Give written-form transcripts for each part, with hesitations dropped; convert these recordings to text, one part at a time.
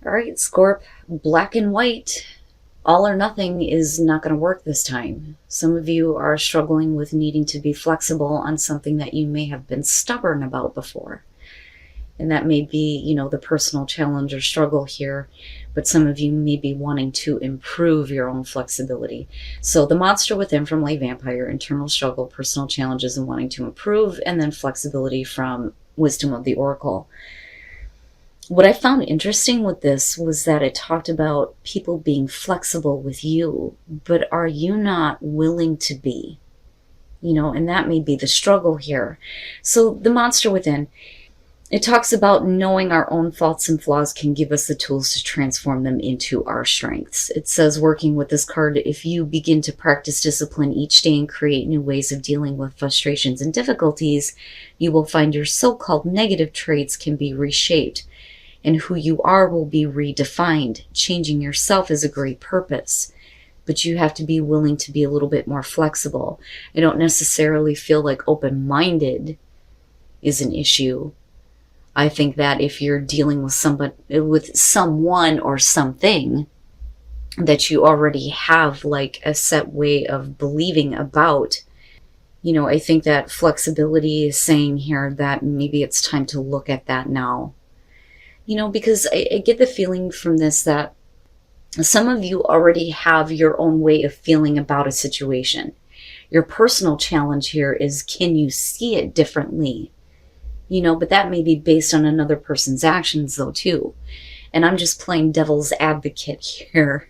All right, Scorp, black and white. All or nothing is not going to work this time. Some of you are struggling with needing to be flexible on something that you may have been stubborn about before. And that may be, the personal challenge or struggle here, but some of you may be wanting to improve your own flexibility. So the monster within from Lay Vampire, internal struggle, personal challenges and wanting to improve, and then flexibility from Wisdom of the Oracle. What I found interesting with this was that it talked about people being flexible with you, but are you not willing to be? And that may be the struggle here. So the monster within, it talks about knowing our own faults and flaws can give us the tools to transform them into our strengths. It says, working with this card, if you begin to practice discipline each day and create new ways of dealing with frustrations and difficulties, you will find your so-called negative traits can be reshaped. And who you are will be redefined. Changing yourself is a great purpose, but you have to be willing to be a little bit more flexible. I don't necessarily feel like open-minded is an issue. I think that if you're dealing with someone or something that you already have like a set way of believing about, I think that flexibility is saying here that maybe it's time to look at that now. Because I get the feeling from this that some of you already have your own way of feeling about a situation. Your personal challenge here is, can you see it differently? But that may be based on another person's actions though too. And I'm just playing devil's advocate here.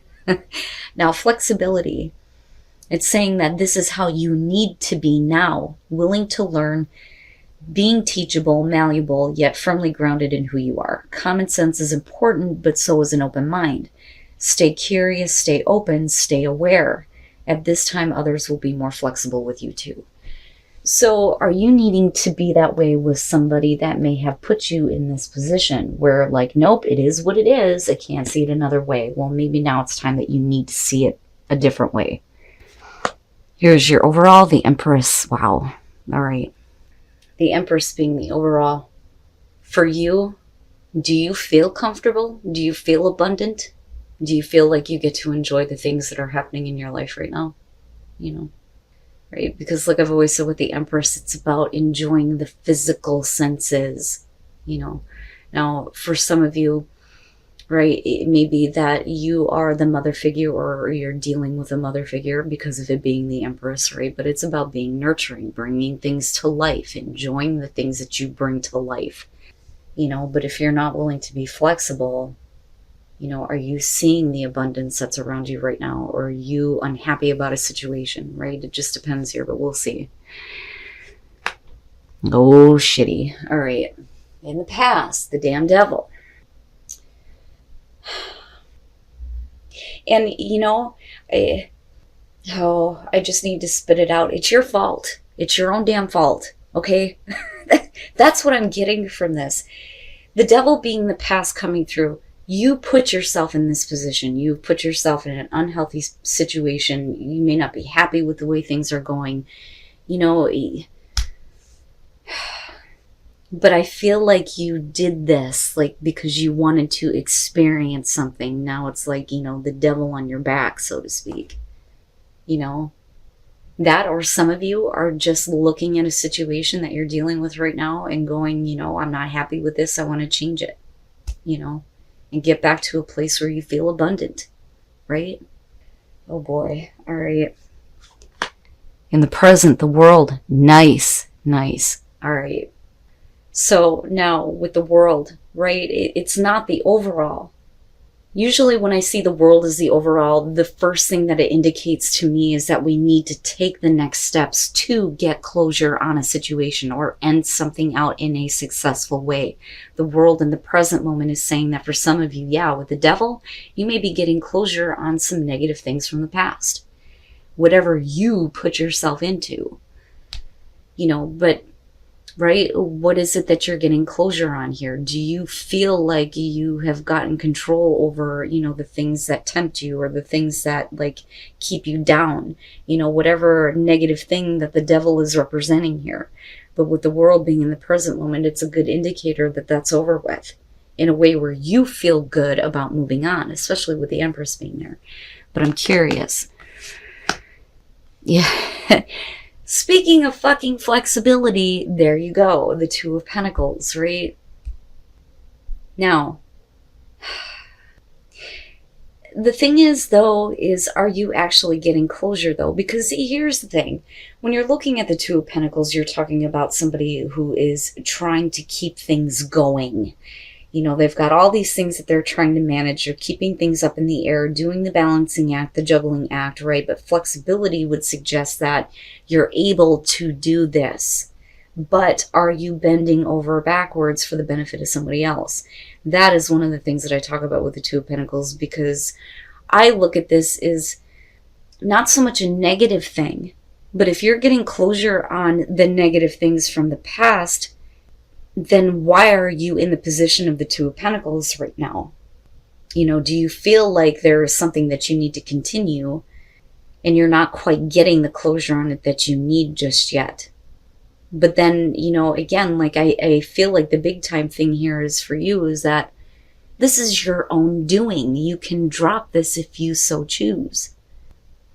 Now, flexibility, it's saying that this is how you need to be now, willing to learn, being teachable, malleable, yet firmly grounded in who you are. Common sense is important, but so is an open mind. Stay curious, stay open, stay aware. At this time, others will be more flexible with you too. So are you needing to be that way with somebody that may have put you in this position where like, nope, it is what it is. I can't see it another way. Well, maybe now it's time that you need to see it a different way. Here's your overall, the Empress. Wow. All right. The Empress being the overall. For you, do you feel comfortable? Do you feel abundant? Do you feel like you get to enjoy the things that are happening in your life right now? Right? Because like I've always said with the Empress, it's about enjoying the physical senses, Now, for some of you, right, it may be that you are the mother figure or you're dealing with a mother figure because of it being the Empress, right? But it's about being nurturing, bringing things to life, enjoying the things that you bring to life, But if you're not willing to be flexible, are you seeing the abundance that's around you right now? Or are you unhappy about a situation, right? It just depends here, but we'll see. Oh, shitty. All right. In the past, the damn devil. And, I just need to spit it out. It's your fault. It's your own damn fault. Okay? That's what I'm getting from this. The devil being the past coming through. You put yourself in this position. You put yourself in an unhealthy situation. You may not be happy with the way things are going. But I feel like you did this because you wanted to experience something. Now it's like, the devil on your back, so to speak. That, or some of you are just looking at a situation that you're dealing with right now and going, I'm not happy with this. I want to change it, and get back to a place where you feel abundant, right? Oh boy. All right. In the present, the world. Nice. All right. So now with the world, right? It's not the overall. Usually when I see the world as the overall, the first thing that it indicates to me is that we need to take the next steps to get closure on a situation or end something out in a successful way. The world in the present moment is saying that for some of you, with the devil, you may be getting closure on some negative things from the past. Whatever you put yourself into, but right? What is it that you're getting closure on here? Do you feel like you have gotten control over, the things that tempt you or the things that keep you down, whatever negative thing that the devil is representing here. But with the world being in the present moment, it's a good indicator that that's over with. in a way where you feel good about moving on, especially with the Empress being there. But I'm curious. Yeah. Speaking of fucking flexibility, there you go. The Two of Pentacles, right? Now, the thing is, though, is are you actually getting closure, though? Because here's the thing. When you're looking at the Two of Pentacles, you're talking about somebody who is trying to keep things going. You know, they've got all these things that they're trying to manage. They're keeping things up in the air, doing the balancing act, the juggling act, right? But flexibility would suggest that you're able to do this. But are you bending over backwards for the benefit of somebody else? That is one of the things that I talk about with the Two of Pentacles, because I look at this as not so much a negative thing, but if you're getting closure on the negative things from the past, then why are you in the position of the Two of Pentacles right now? You know, do you feel like there is something that you need to continue and you're not quite getting the closure on it that you need just yet? But then, you know, again, like I feel like the big time thing here is for you is that this is your own doing. You can drop this if you so choose.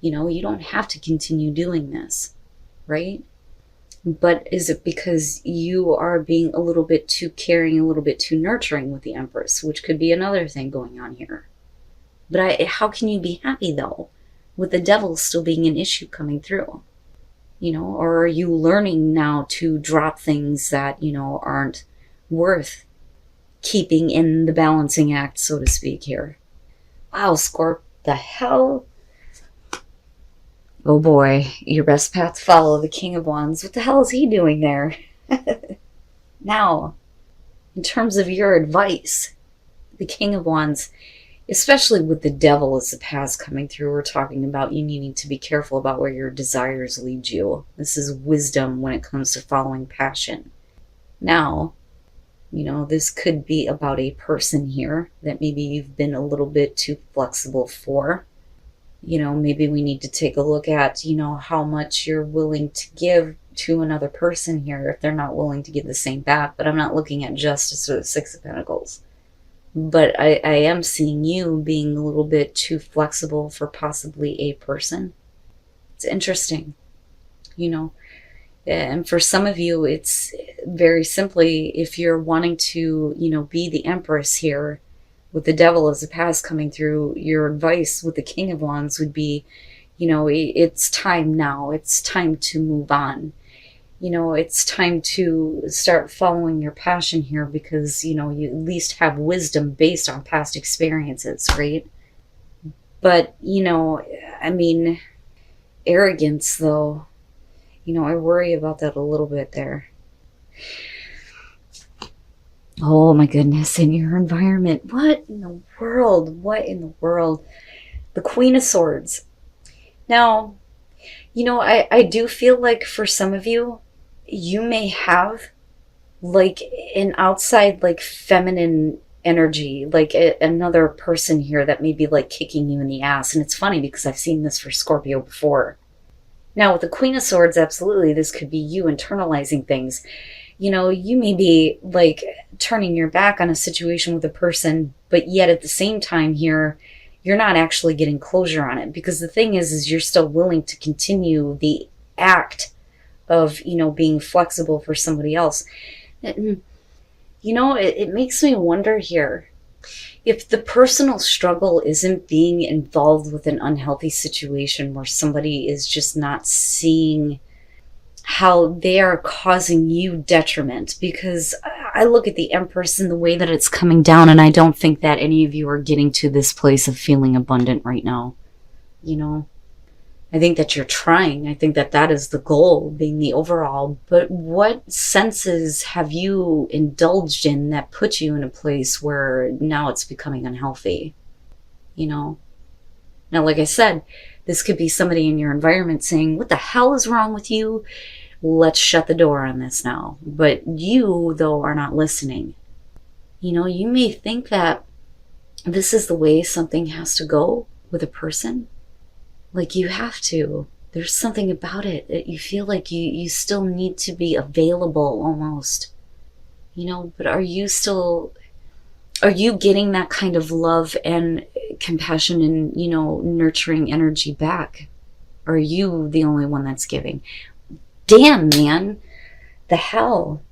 You know, you don't have to continue doing this, right? But is it because you are being a little bit too caring, a little bit too nurturing with the Empress, which could be another thing going on here. But how can you be happy, though, with the Devil still being an issue coming through? You know, or are you learning now to drop things that, you know, aren't worth keeping in the balancing act, so to speak, here? Wow, Scorp, the hell? Oh boy, your best path to follow, the King of Wands. What the hell is he doing there? Now, in terms of your advice, the King of Wands, especially with the Devil as the path coming through, we're talking about you needing to be careful about where your desires lead you. This is wisdom when it comes to following passion. Now, you know, this could be about a person here that maybe you've been a little bit too flexible for. You know, maybe we need to take a look at, you know, how much you're willing to give to another person here if they're not willing to give the same back. But I'm not looking at Justice or the Six of Pentacles. But I am seeing you being a little bit too flexible for possibly a person. It's interesting, you know. And for some of you, it's very simply, if you're wanting to, you know, be the Empress here, with the Devil as a path coming through, your advice with the King of Wands would be, you know, it's time now. It's time to move on. You know, it's time to start following your passion here because, you know, you at least have wisdom based on past experiences, right? But, you know, I mean, arrogance, though, you know, I worry about that a little bit there. Oh my goodness, in your environment. What in the world? What in the world? The Queen of Swords. Now, you know, I do feel like for some of you, you may have like an outside, like feminine energy, like another person here that may be like kicking you in the ass. And it's funny because I've seen this for Scorpio before. Now with the Queen of Swords, absolutely, this could be you internalizing things. You know, you may be like turning your back on a situation with a person, but yet at the same time here, you're not actually getting closure on it. Because the thing is you're still willing to continue the act of, you know, being flexible for somebody else. You know, it makes me wonder here, if the personal struggle isn't being involved with an unhealthy situation where somebody is just not seeing how they are causing you detriment. Because I look at the Empress and the way that it's coming down, and I don't think that any of you are getting to this place of feeling abundant right now. You know, I think that you're trying. I think that that is the goal, being the overall. But what senses have you indulged in that put you in a place where now it's becoming unhealthy? You know? Now, like I said, this could be somebody in your environment saying, what the hell is wrong with you? Let's shut the door on this now. But you, though, are not listening. You know, you may think that this is the way something has to go with a person. Like you have to. There's something about it that you feel like you still need to be available almost. You know, but are you still Are you getting that kind of love and compassion and, nurturing energy back? Or are you the only one that's giving? Damn, man. The hell.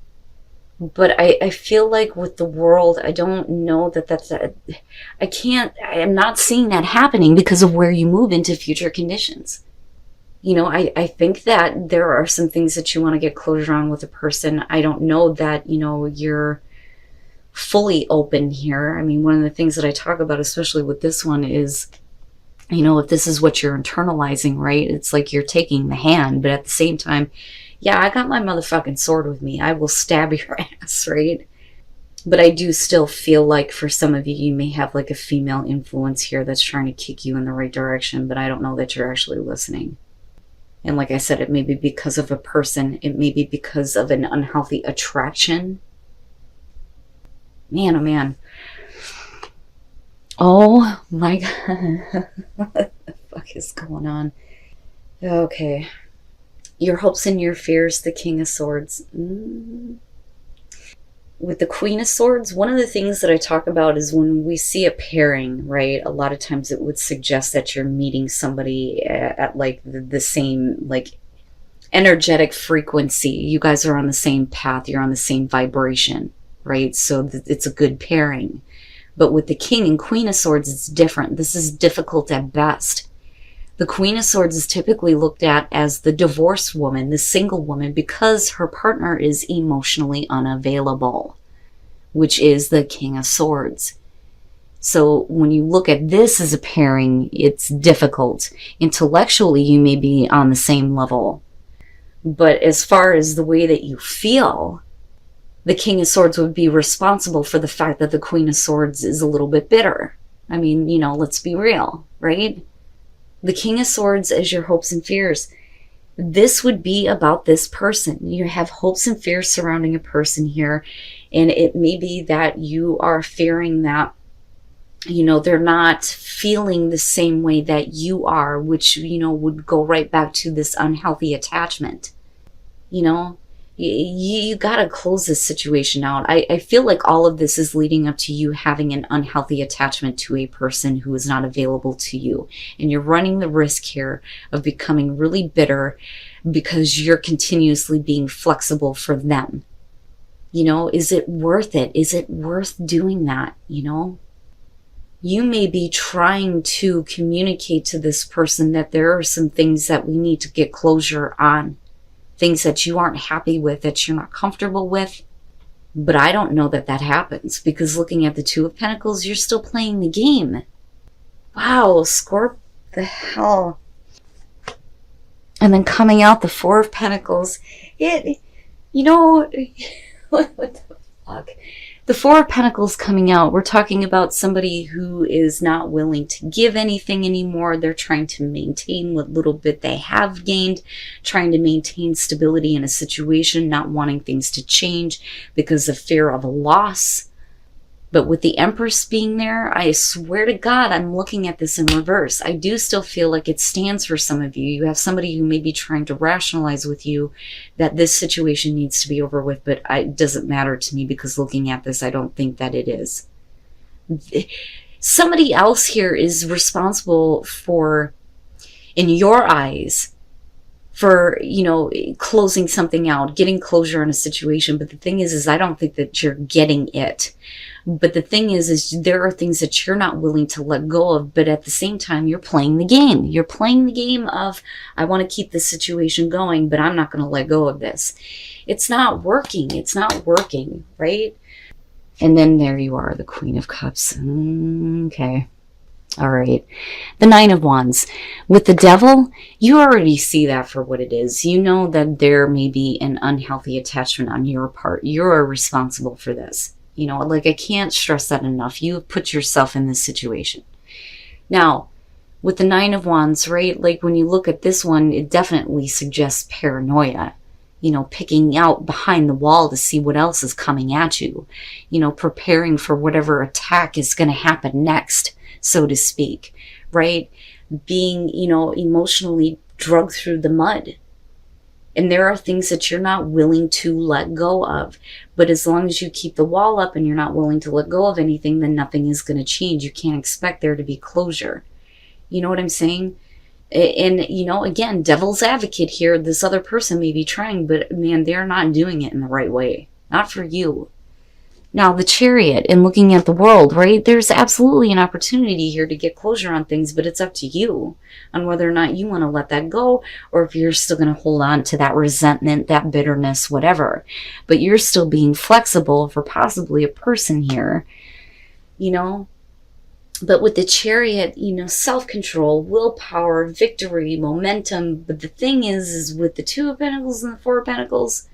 But I feel like with the world, I don't know I'm not seeing that happening because of where you move into future conditions. I think that there are some things that you want to get closure on with a person. I don't know that, you're fully open here. I mean, one of the things that I talk about, especially with this one, is, if this is what you're internalizing, right? It's like you're taking the hand, but at the same time, yeah, I got my motherfucking sword with me. I will stab your ass, right? But I do still feel like for some of you, you may have like a female influence here that's trying to kick you in the right direction, but I don't know that you're actually listening. And like I said, it may be because of a person. It may be because of an unhealthy attraction. Man, oh man. Oh my God. What the fuck is going on? Okay. Your hopes and your fears, the King of Swords. With the Queen of Swords, one of the things that I talk about is when we see a pairing, right? A lot of times it would suggest that you're meeting somebody at like the same, like, energetic frequency. You guys are on the same path. You're on the same vibration, right? So it's a good pairing. But with the King and Queen of Swords, it's different. This is difficult at best. The Queen of Swords is typically looked at as the divorced woman, the single woman, because her partner is emotionally unavailable, which is the King of Swords. So when you look at this as a pairing, it's difficult. Intellectually, you may be on the same level. But as far as the way that you feel, the King of Swords would be responsible for the fact that the Queen of Swords is a little bit bitter. I mean, let's be real, right? The King of Swords as your hopes and fears. This would be about this person. You have hopes and fears surrounding a person here. And it may be that you are fearing that, they're not feeling the same way that you are, which, would go right back to this unhealthy attachment. You gotta close this situation out. I feel like all of this is leading up to you having an unhealthy attachment to a person who is not available to you. And you're running the risk here of becoming really bitter because you're continuously being flexible for them. Is it worth it? Is it worth doing that? You may be trying to communicate to this person that there are some things that we need to get closure on. Things that you aren't happy with, that you're not comfortable with. But I don't know that that happens, because looking at the Two of Pentacles, you're still playing the game. Wow, Scorp, the hell. And then coming out the Four of Pentacles. What the fuck? The Four of Pentacles coming out, we're talking about somebody who is not willing to give anything anymore. They're trying to maintain what little bit they have gained, trying to maintain stability in a situation, not wanting things to change because of fear of a loss. But with the Empress being there, I swear to God, I'm looking at this in reverse. I do still feel like it stands for some of you. You have somebody who may be trying to rationalize with you that this situation needs to be over with, but it doesn't matter to me, because looking at this, I don't think that it is. Somebody else here is responsible for, in your eyes, for, closing something out, getting closure on a situation. But the thing is I don't think that you're getting it. But the thing is there are things that you're not willing to let go of, but at the same time, you're playing the game. You're playing the game of, I want to keep this situation going, but I'm not going to let go of this. It's not working. It's not working, right? And then there you are, the Queen of Cups. Okay. All right. The Nine of Wands. With the Devil, you already see that for what it is. You know that there may be an unhealthy attachment on your part. You're responsible for this. I can't stress that enough. You have put yourself in this situation. Now, with the Nine of Wands, right? Like when you look at this one, it definitely suggests paranoia. Picking out behind the wall to see what else is coming at you. Preparing for whatever attack is going to happen next, so to speak, right? Being, emotionally drugged through the mud. And there are things that you're not willing to let go of. But as long as you keep the wall up and you're not willing to let go of anything, then nothing is going to change. You can't expect there to be closure. You know what I'm saying? And, you know, again, devil's advocate here, this other person may be trying, but man, they're not doing it in the right way. Not for you. Now, the Chariot and looking at the world, right? There's absolutely an opportunity here to get closure on things, but it's up to you on whether or not you want to let that go, or if you're still going to hold on to that resentment, that bitterness, whatever. But you're still being flexible for possibly a person here, you know? But with the Chariot, you know, self-control, willpower, victory, momentum. But the thing is with the Two of Pentacles and the Four of Pentacles,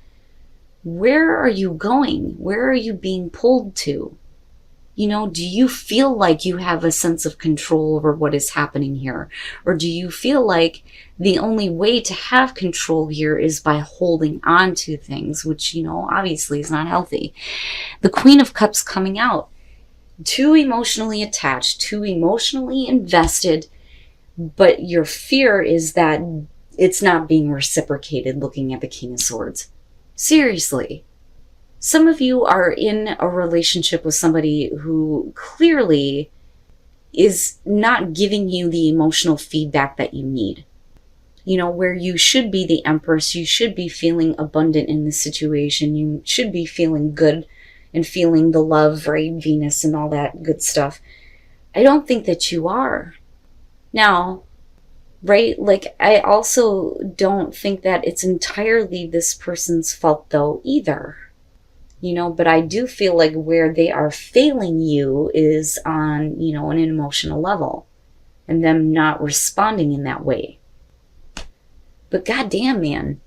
where are you going? Where are you being pulled to? You know, do you feel like you have a sense of control over what is happening here? Or do you feel like the only way to have control here is by holding on to things, which, you know, obviously is not healthy? The Queen of Cups coming out. Too emotionally attached, too emotionally invested, but your fear is that it's not being reciprocated, looking at the King of Swords. Seriously. Some of you are in a relationship with somebody who clearly is not giving you the emotional feedback that you need. You know, where you should be the Empress, you should be feeling abundant in this situation, you should be feeling good and feeling the love, right? Venus and all that good stuff. I don't think that you are. Now, right? Like, I also don't think that it's entirely this person's fault though either. You know, but I do feel like where they are failing you is on, you know, an emotional level and them not responding in that way. But goddamn, man.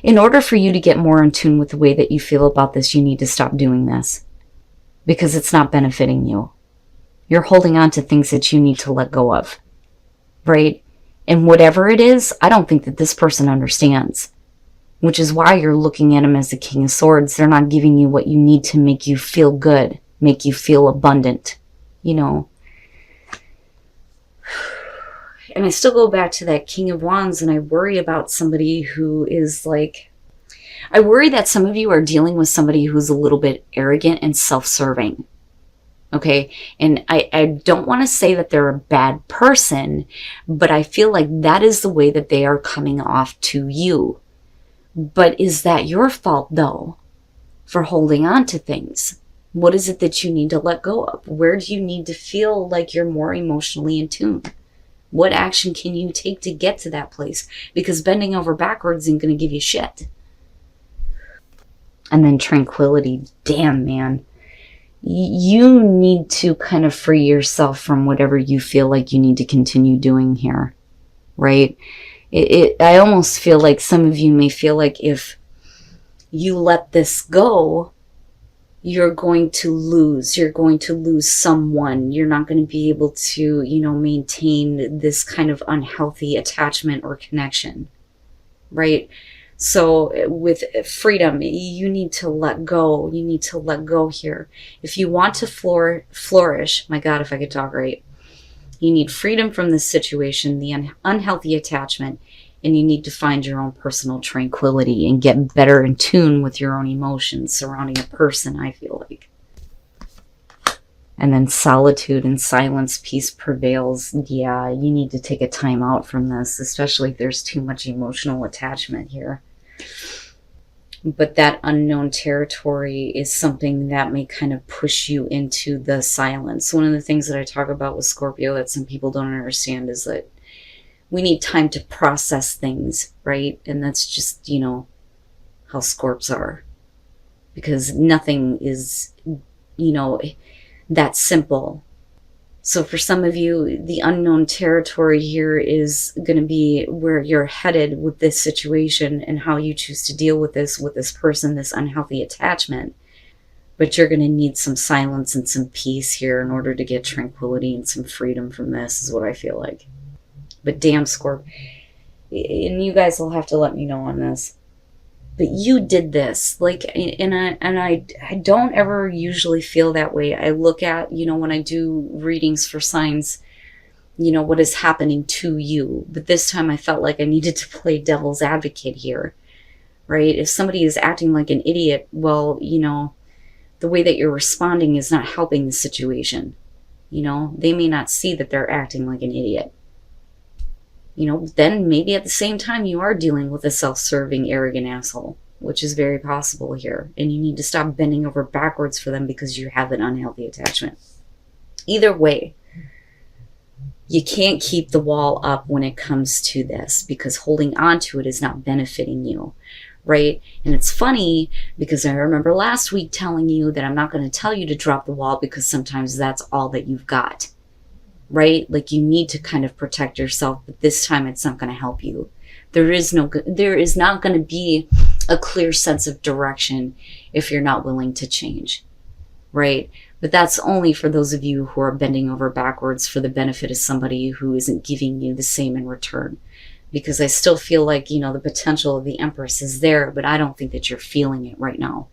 In order for you to get more in tune with the way that you feel about this, you need to stop doing this because it's not benefiting you. You're holding on to things that you need to let go of, right? And whatever it is, I don't think that this person understands, which is why you're looking at him as the King of Swords. They're not giving you what you need to make you feel good, make you feel abundant, you know. And I still go back to that King of Wands, and I worry about somebody who is like, I worry that some of you are dealing with somebody who's a little bit arrogant and self-serving. Okay, and I don't want to say that they're a bad person, but I feel like that is the way that they are coming off to you. But is that your fault, though, for holding on to things? What is it that you need to let go of? Where do you need to feel like you're more emotionally in tune? What action can you take to get to that place? Because bending over backwards isn't going to give you shit. And then tranquility. Damn, man. You need to kind of free yourself from whatever you feel like you need to continue doing here, right? I almost feel like some of you may feel like if you let this go, you're going to lose. You're going to lose someone. You're not going to be able to, you know, maintain this kind of unhealthy attachment or connection, right? So with freedom, you need to let go. You need to let go here. If you want to flourish, my God, if I could talk right, you need freedom from this situation, the unhealthy attachment, and you need to find your own personal tranquility and get better in tune with your own emotions surrounding a person, I feel like. And then solitude and silence, peace prevails. Yeah, you need to take a time out from this, especially if there's too much emotional attachment here. But that unknown territory is something that may kind of push you into the silence. One of the things that I talk about with Scorpio that some people don't understand is that we need time to process things, right? And that's just, you know, how Scorps are. Because nothing is, you know, that simple. So for some of you, the unknown territory here is going to be where you're headed with this situation and how you choose to deal with this person, this unhealthy attachment. But you're going to need some silence and some peace here in order to get tranquility and some freedom from this, is what I feel like. But damn, Scorp, and you guys will have to let me know on this. But you did this, like, and I don't ever usually feel that way. I look at, you know, when I do readings for signs, you know, what is happening to you. But this time I felt like I needed to play devil's advocate here, right? If somebody is acting like an idiot, well, you know, the way that you're responding is not helping the situation. You know, they may not see that they're acting like an idiot. You know, then maybe at the same time you are dealing with a self-serving, arrogant asshole, which is very possible here. And you need to stop bending over backwards for them because you have an unhealthy attachment. Either way, you can't keep the wall up when it comes to this, because holding on to it is not benefiting you, right? And it's funny because I remember last week telling you that I'm not going to tell you to drop the wall because sometimes that's all that you've got. Right? Like you need to kind of protect yourself, but this time it's not going to help you. There is not going to be a clear sense of direction if you're not willing to change. Right? But that's only for those of you who are bending over backwards for the benefit of somebody who isn't giving you the same in return. Because I still feel like, you know, the potential of the Empress is there, but I don't think that you're feeling it right now.